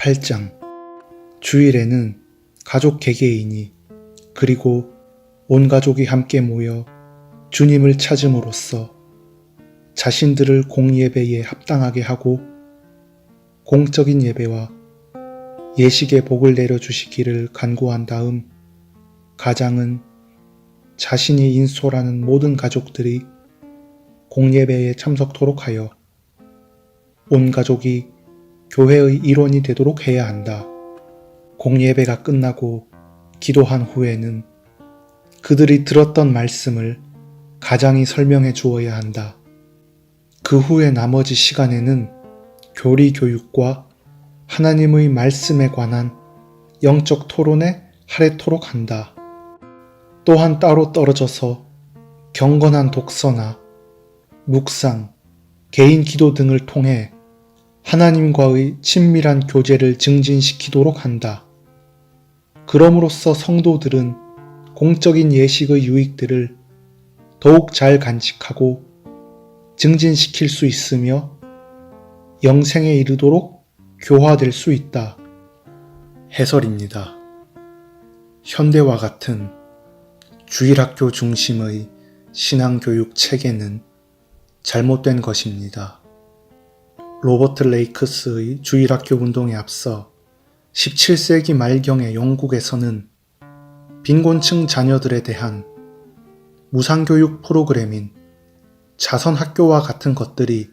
8장 주일에는 가족 개개인이 그리고 온 가족이 함께 모여 주님을 찾음으로써 자신들을 공예배에 합당하게 하고 공적인 예배와 예식의 복을 내려주시기를 간구한 다음 가장은 자신이 인솔하는 모든 가족들이 공예배에 참석토록 하여 온 가족이 교회의 일원이 되도록 해야 한다. 공예배가 끝나고 기도한 후에는 그들이 들었던 말씀을 가장이 설명해 주어야 한다. 그 후에 나머지 시간에는 교리 교육과 하나님의 말씀에 관한 영적 토론에 할애토록 한다. 또한 따로 떨어져서 경건한 독서나 묵상, 개인 기도 등을 통해 하나님과의 친밀한 교제를 증진시키도록 한다. 그럼으로써 성도들은 공적인 예식의 유익들을 더욱 잘 간직하고 증진시킬 수 있으며 영생에 이르도록 교화될 수 있다. 해설입니다. 현대와 같은 주일학교 중심의 신앙교육 체계는 잘못된 것입니다. 로버트 레이크스의 주일학교 운동에 앞서 17세기 말경의 영국에서는 빈곤층 자녀들에 대한 무상교육 프로그램인 자선학교와 같은 것들이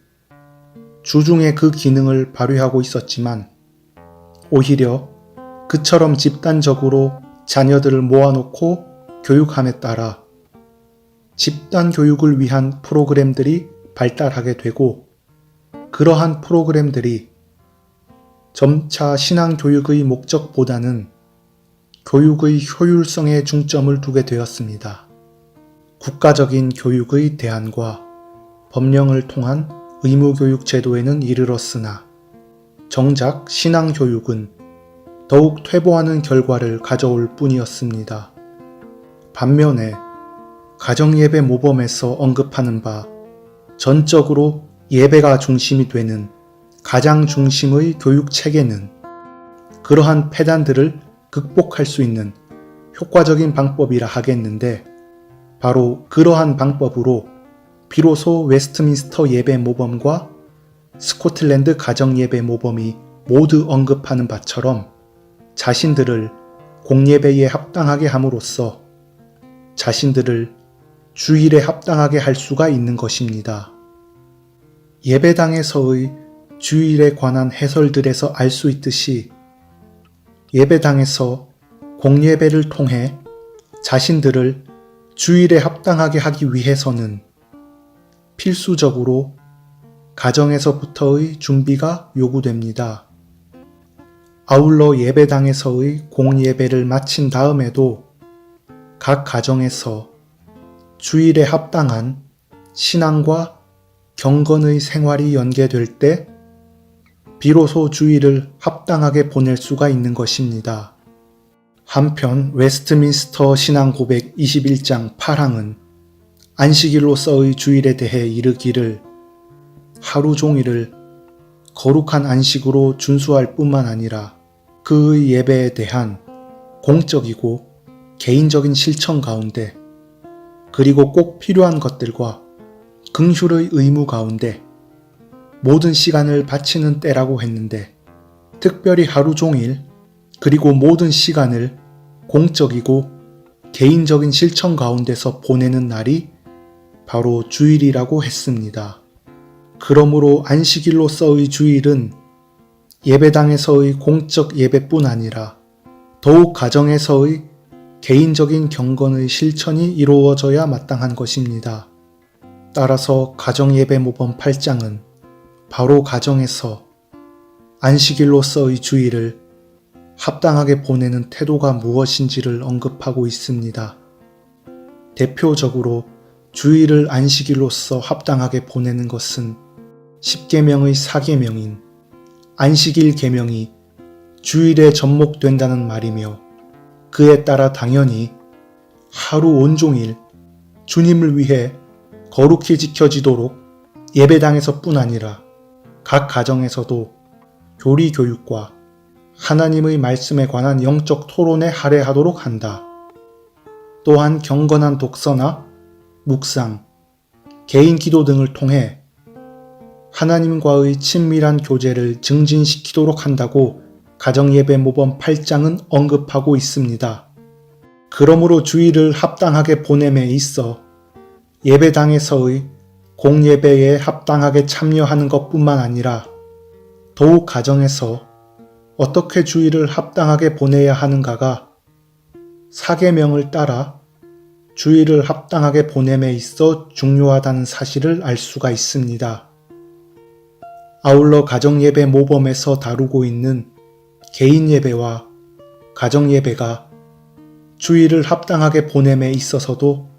주중에 그 기능을 발휘하고 있었지만 오히려 그처럼 집단적으로 자녀들을 모아놓고 교육함에 따라 집단 교육을 위한 프로그램들이 발달하게 되고 그러한 프로그램들이 점차 신앙교육의 목적보다는 교육의 효율성에 중점을 두게 되었습니다. 국가적인 교육의 대안과 법령을 통한 의무교육 제도에는 이르렀으나 정작 신앙교육은 더욱 퇴보하는 결과를 가져올 뿐이었습니다. 반면에 가정예배 모범에서 언급하는 바 전적으로 예배가 중심이 되는 가장 중심의 교육체계는 그러한 폐단들을 극복할 수 있는 효과적인 방법이라 하겠는데 바로 그러한 방법으로 비로소 웨스트민스터 예배 모범과 스코틀랜드 가정예배 모범이 모두 언급하는 바처럼 자신들을 공예배에 합당하게 함으로써 자신들을 주일에 합당하게 할 수가 있는 것입니다. 예배당에서의 주일에 관한 해설들에서 알 수 있듯이 예배당에서 공예배를 통해 자신들을 주일에 합당하게 하기 위해서는 필수적으로 가정에서부터의 준비가 요구됩니다. 아울러 예배당에서의 공예배를 마친 다음에도 각 가정에서 주일에 합당한 신앙과 경건의 생활이 연계될 때 비로소 주일을 합당하게 보낼 수가 있는 것입니다. 한편 웨스트민스터 신앙고백 21장 8항은 안식일로서의 주일에 대해 이르기를 하루 종일을 거룩한 안식으로 준수할 뿐만 아니라 그의 예배에 대한 공적이고 개인적인 실천 가운데 그리고 꼭 필요한 것들과 긍휼의 의무 가운데 모든 시간을 바치는 때라고 했는데 특별히 하루 종일 그리고 모든 시간을 공적이고 개인적인 실천 가운데서 보내는 날이 바로 주일이라고 했습니다. 그러므로 안식일로서의 주일은 예배당에서의 공적 예배뿐 아니라 더욱 가정에서의 개인적인 경건의 실천이 이루어져야 마땅한 것입니다. 따라서 가정예배 모범 8장은 바로 가정에서 안식일로서의 주일을 합당하게 보내는 태도가 무엇인지를 언급하고 있습니다. 대표적으로 주일을 안식일로서 합당하게 보내는 것은 10계명의 4계명인 안식일 계명이 주일에 접목된다는 말이며 그에 따라 당연히 하루 온종일 주님을 위해 거룩히 지켜지도록 예배당에서뿐 아니라 각 가정에서도 교리 교육과 하나님의 말씀에 관한 영적 토론에 할애하도록 한다. 또한 경건한 독서나 묵상, 개인 기도 등을 통해 하나님과의 친밀한 교제를 증진시키도록 한다고 가정예배 모범 8장은 언급하고 있습니다. 그러므로 주일을 합당하게 보냄에 있어 예배당에서의 공예배에 합당하게 참여하는 것뿐만 아니라 더욱 가정에서 어떻게 주일을 합당하게 보내야 하는가가 사계명을 따라 주일을 합당하게 보냄에 있어 중요하다는 사실을 알 수가 있습니다. 아울러 가정예배 모범에서 다루고 있는 개인예배와 가정예배가 주일을 합당하게 보냄에 있어서도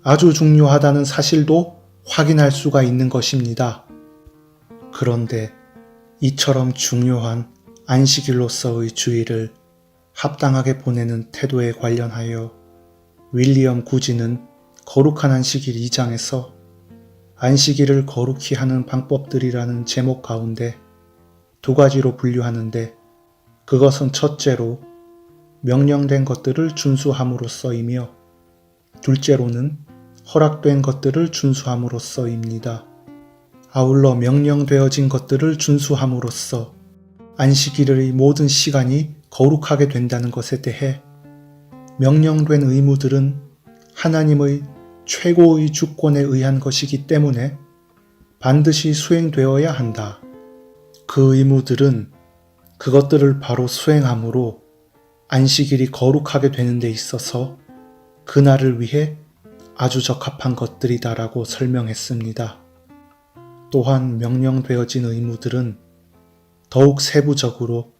아주 중요하다는 사실도 확인할 수가 있는 것입니다. 그런데 이처럼 중요한 안식일로서의 주일을 합당하게 보내는 태도에 관련하여 윌리엄 구지는 거룩한 안식일 2장에서 안식일을 거룩히 하는 방법들이라는 제목 가운데 두 가지로 분류하는데 그것은 첫째로 명령된 것들을 준수함으로써이며 둘째로는 허락된 것들을 준수함으로써입니다. 아울러 명령되어진 것들을 준수함으로써 안식일의 모든 시간이 거룩하게 된다는 것에 대해 명령된 의무들은 하나님의 최고의 주권에 의한 것이기 때문에 반드시 수행되어야 한다. 그 의무들은 그것들을 바로 수행함으로 안식일이 거룩하게 되는 데 있어서 그날을 위해 아주 적합한 것들이다라고 설명했습니다. 또한 명령되어진 의무들은 더욱 세부적으로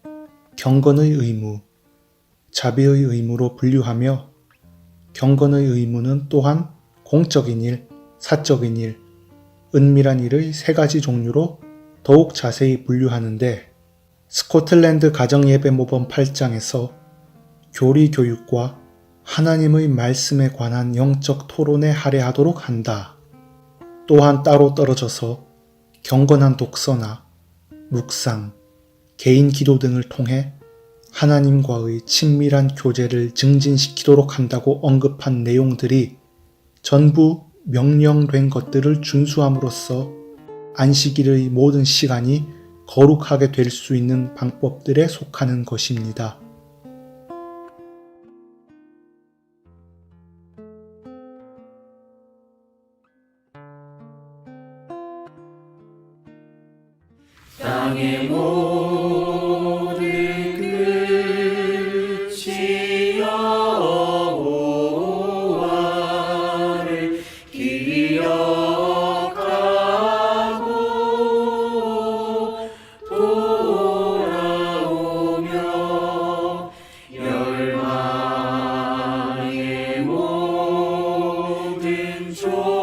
경건의 의무, 자비의 의무로 분류하며 경건의 의무는 또한 공적인 일, 사적인 일, 은밀한 일의 세 가지 종류로 더욱 자세히 분류하는데 스코틀랜드 가정예배 모범 8장에서 교리 교육과 하나님의 말씀에 관한 영적 토론에 할애하도록 한다. 또한 따로 떨어져서 경건한 독서나 묵상, 개인 기도 등을 통해 하나님과의 친밀한 교제를 증진시키도록 한다고 언급한 내용들이 전부 명령된 것들을 준수함으로써 안식일의 모든 시간이 거룩하게 될 수 있는 방법들에 속하는 것입니다. 땅의 모든 끝이 여호와를 기억하고 돌아오며 멸망의 모든 종